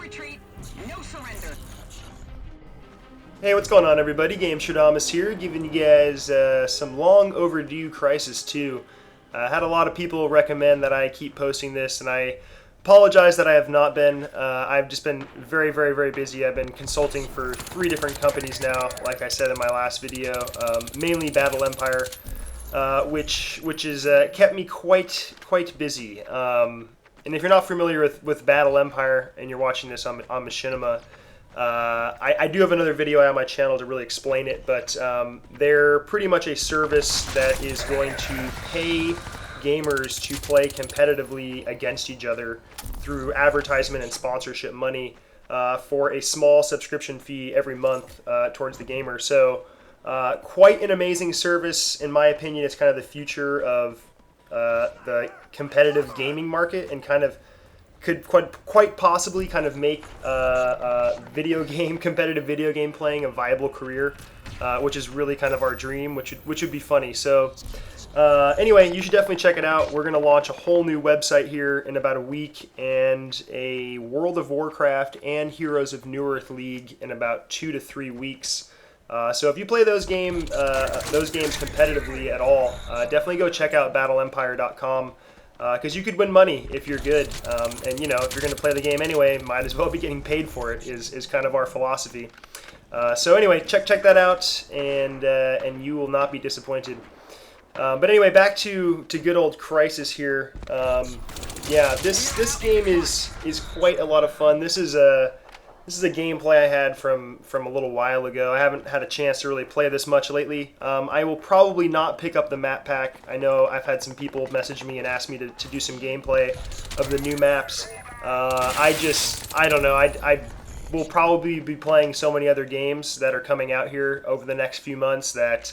retreat, no surrender. Hey, what's going on, everybody? GameStradamus here, giving you guys some long overdue Crysis 2. I had a lot of people recommend that I keep posting this, and I apologize that I have not been. I've just been very busy. I've been consulting for 3 different companies now, like I said in my last video, mainly Battle Empire, which has kept me quite busy. And if you're not familiar with Battle Empire and you're watching this on Machinima, I do have another video out on my channel to really explain it, but they're pretty much a service that is going to pay gamers to play competitively against each other through advertisement and sponsorship money for a small subscription fee every month towards the gamer. So quite an amazing service. In my opinion, it's kind of the future of the competitive gaming market, and kind of could quite possibly kind of make competitive video game playing a viable career, which is really kind of our dream, which would be funny. So anyway, you should definitely check it out. We're going to launch a whole new website here in about a week, and a World of Warcraft and Heroes of Newerth League in about 2 to 3 weeks. So if you play those games competitively at all, definitely go check out battleempire.com. Because you could win money if you're good, and you know, if you're going to play the game anyway, might as well be getting paid for it. Is kind of our philosophy. So anyway, check that out, and you will not be disappointed. But anyway, back to good old Crysis here. Yeah, this game is quite a lot of fun. This is a gameplay I had from a little while ago. I haven't had a chance to really play this much lately. I will probably not pick up the map pack. I know I've had some people message me and ask me to do some gameplay of the new maps. I don't know. I will probably be playing so many other games that are coming out here over the next few months that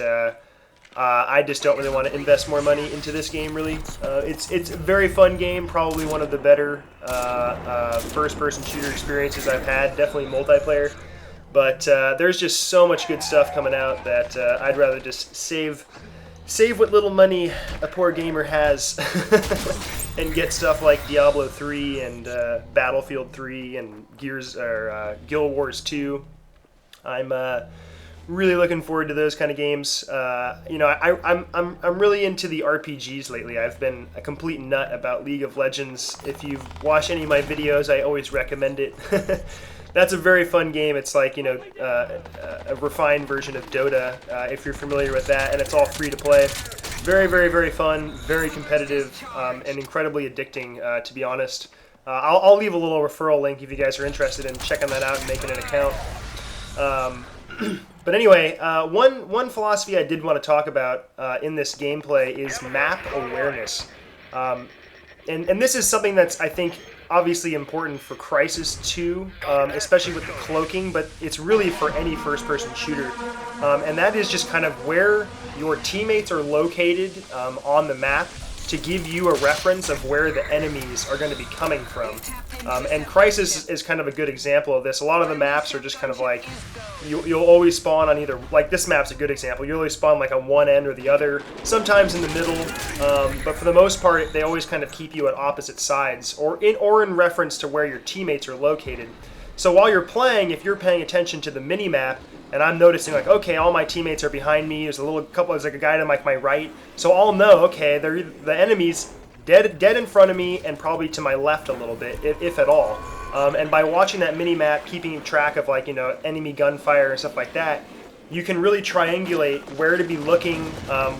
I just don't really want to invest more money into this game, really. It's a very fun game, probably one of the better first-person shooter experiences I've had, definitely multiplayer. But there's just so much good stuff coming out that I'd rather just save what little money a poor gamer has and get stuff like Diablo 3 and Battlefield 3 and Guild Wars 2. I'm really looking forward to those kind of games. You know, I'm really into the RPGs lately. I've been a complete nut about League of Legends. If you've watched any of my videos, I always recommend it. That's a very fun game. It's like, you know, a refined version of Dota, if you're familiar with that, and it's all free to play. Very fun, very competitive, and incredibly addicting, to be honest. I'll leave a little referral link if you guys are interested in checking that out and making an account. But anyway, one philosophy I did want to talk about in this gameplay is map awareness. And this is something that's, I think, obviously important for Crysis 2, especially with the cloaking, but it's really for any first-person shooter. And that is just kind of where your teammates are located on the map, to give you a reference of where the enemies are going to be coming from. And Crysis is kind of a good example of this. A lot of the maps are just kind of like, you'll always spawn on either, like this map's a good example, you'll always spawn like on one end or the other, sometimes in the middle, but for the most part, they always kind of keep you at opposite sides, or in reference to where your teammates are located. So while you're playing, if you're paying attention to the mini-map, and I'm noticing like, okay, all my teammates are behind me, there's like a guy to like my right, so I'll know, okay, the enemy's dead in front of me and probably to my left a little bit, if at all. And by watching that mini-map, keeping track of, like, you know, enemy gunfire and stuff like that, you can really triangulate where to be looking,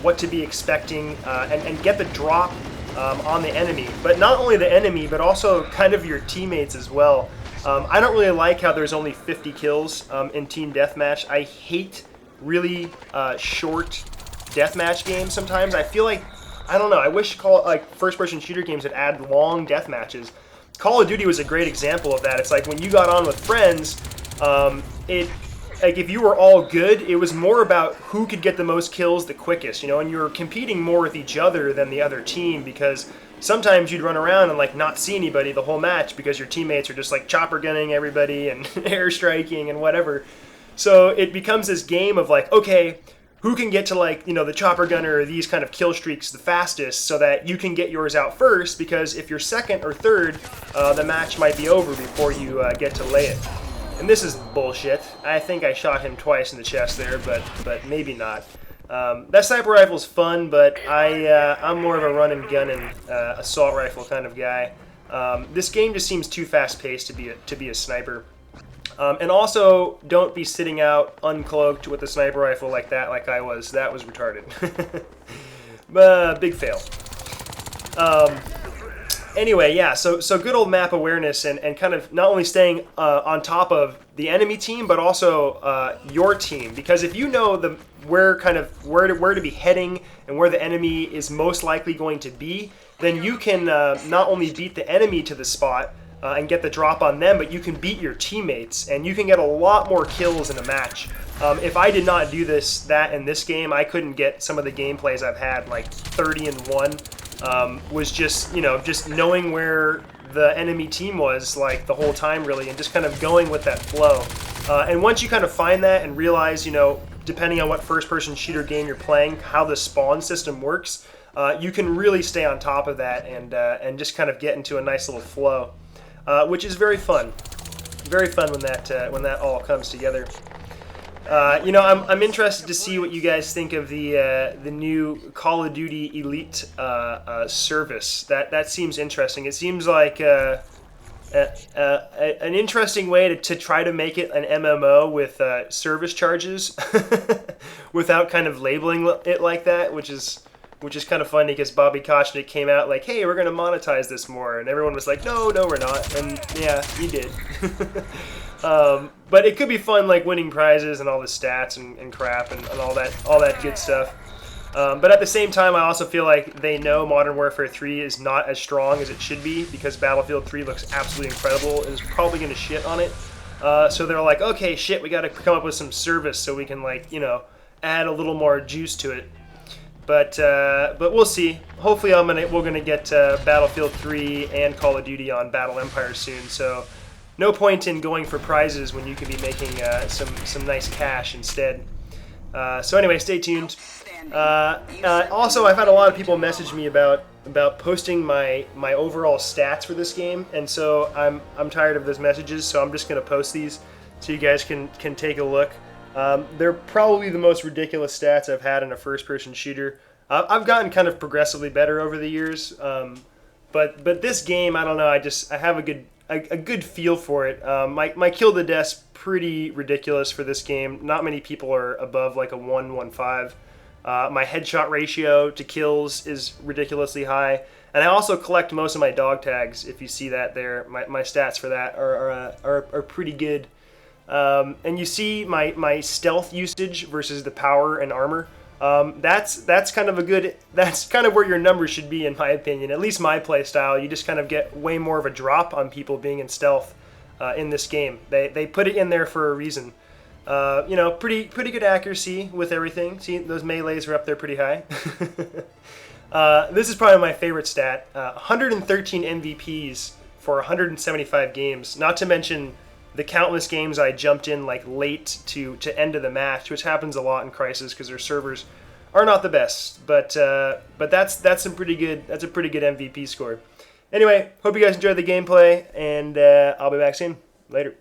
what to be expecting, and get the drop on the enemy. But not only the enemy, but also kind of your teammates as well. I don't really like how there's only 50 kills in Team Deathmatch. I hate really short deathmatch games sometimes. I feel like, I don't know, I wish first-person shooter games would add long deathmatches. Call of Duty was a great example of that. It's like when you got on with friends, like if you were all good, it was more about who could get the most kills the quickest, you know, and you were competing more with each other than the other team, because sometimes you'd run around and like not see anybody the whole match because your teammates are just like chopper gunning everybody and airstriking and whatever. So it becomes this game of like, okay, who can get to like, the chopper gunner or these kind of kill streaks the fastest so that you can get yours out first, because if you're second or third, the match might be over before you get to lay it. And this is bullshit. I think I shot him twice in the chest there, but maybe not. That sniper rifle's fun, but I'm more of a run and gun and assault rifle kind of guy. This game just seems too fast-paced to be a sniper. And also, don't be sitting out uncloaked with a sniper rifle like that, like I was. That was retarded. Big fail. Anyway, yeah, so good old map awareness and kind of not only staying on top of the enemy team, but also your team. Because if you know where to be heading and where the enemy is most likely going to be, then you can not only beat the enemy to the spot, and get the drop on them, but you can beat your teammates, and you can get a lot more kills in a match. If I did not do that in this game, I couldn't get some of the gameplays I've had, like 30-1, was just, just knowing where the enemy team was, like, the whole time, really, and just kind of going with that flow. And once you kind of find that and realize, depending on what first-person shooter game you're playing, how the spawn system works, you can really stay on top of that and just kind of get into a nice little flow. Which is very fun. Very fun when that all comes together. I'm interested to see what you guys think of the new Call of Duty Elite service. That seems interesting. It seems like an interesting way to try to make it an MMO with service charges without kind of labeling it like that, which is kind of funny because Bobby Kotick came out like, hey, we're going to monetize this more. And everyone was like, no, we're not. And yeah, he did. But it could be fun, like winning prizes and all the stats and crap and all that good stuff. But at the same time, I also feel like they know Modern Warfare 3 is not as strong as it should be because Battlefield 3 looks absolutely incredible and is probably going to shit on it. So they're like, okay, shit, we got to come up with some service so we can, like, add a little more juice to it. But we'll see. Hopefully we're gonna get Battlefield 3 and Call of Duty on Battle Empire soon. So no point in going for prizes when you can be making some nice cash instead. So anyway, stay tuned. Also, I've had a lot of people message me about posting my overall stats for this game, and so I'm tired of those messages. So I'm just gonna post these so you guys can take a look. They're probably the most ridiculous stats I've had in a first-person shooter. I've gotten kind of progressively better over the years, but this game, I don't know. I have a good feel for it. My kill to death's pretty ridiculous for this game. Not many people are above like a 1.15. My headshot ratio to kills is ridiculously high, and I also collect most of my dog tags. If you see that there, my stats for that are pretty good. And you see my stealth usage versus the power and armor. That's kind of where your numbers should be, in my opinion. At least my play style. You just kind of get way more of a drop on people being in stealth in this game. They put it in there for a reason. Pretty good accuracy with everything. See, those melees are up there pretty high. This is probably my favorite stat. 113 MVPs for 175 games. Not to mention the countless games I jumped in like late to end of the match, which happens a lot in Crysis because their servers are not the best. But that's a pretty good MVP score. Anyway, hope you guys enjoyed the gameplay, and I'll be back soon. Later.